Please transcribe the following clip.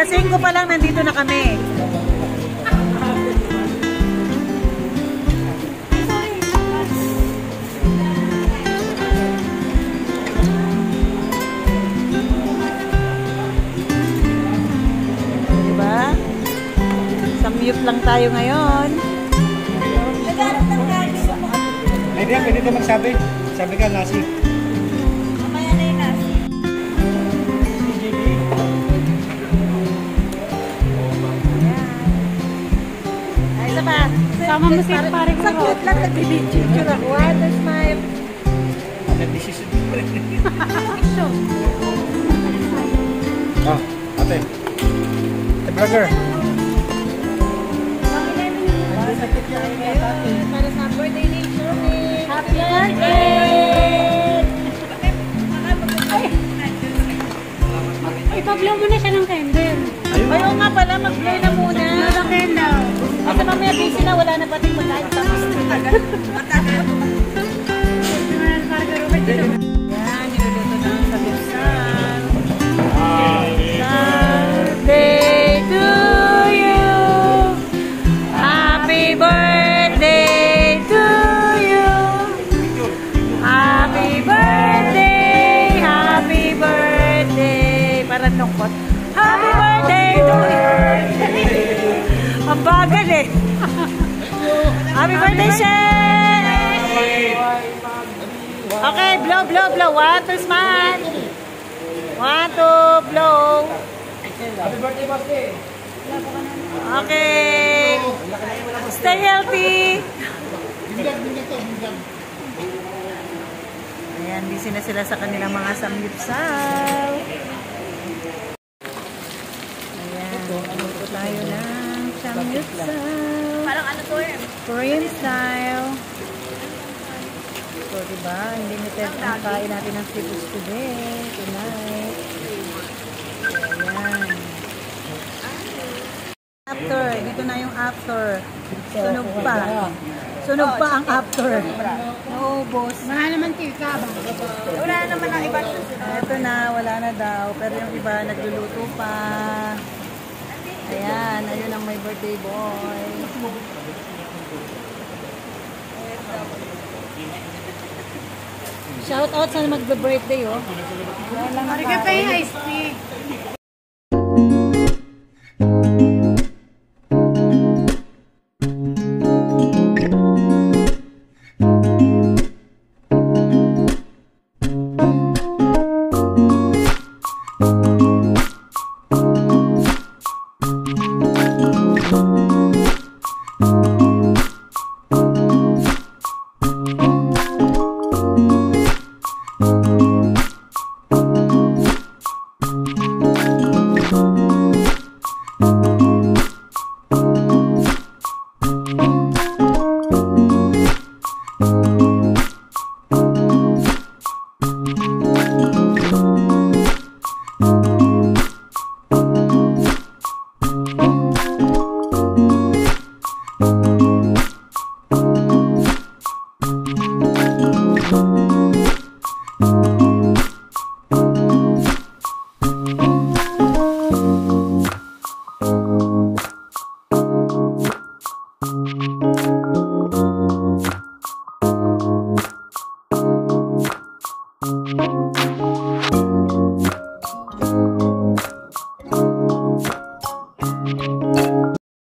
Alas 5 pa lang, nandito na kami. Diba? Samyup lang tayo ngayon. Nagharap ng nasi. Pwede ka magsabi. Sabi ka, nasi. Mamaya na yung nasi. Ay, isa pa. Sama mo si paring sa cute lang, nagbibidyo ako. Water smile. Nag-decision pa rin. Ah, ate. Ate vlogger. Para sa birthday ni Shirley. Happy birthday! Ay, pablaw mo na siya ng candle. Ayaw nga pala, mag-blow na muna. Ng candle. Kasi mamaya busy na, wala na pating pagkain. Yan, niluluto na sa samgyupsal. Birthday to you. Happy birthday to you. Happy birthday. Happy birthday. Parang lungkot. Happy birthday to you. Ang bagal eh. Happy birthday, Shen! Okay, blow, blow, blow. Water smile. 1, 2, blow. Happy birthday, Basti. Okay. Stay healthy. Ayan, busy na sila sa kanilang mga samgyupsal. Ayan, luto tayo ng samgyupsal. Parang ano to eh. Korean style. So, diba? Limited ang kain natin ng seafoods today, tonight. Ayan. After. Dito na yung after. Sunog pa. Sunog pa ang after. Naubos. Mahal naman tika ba? Wala naman ang iba. Ito na, wala na daw. Pero yung iba nagluluto pa. Ayan, ayun ang may birthday boy. Shout out sa magbe-birthday, oh. Yan lang ang Marika pa yung kain. iced tea.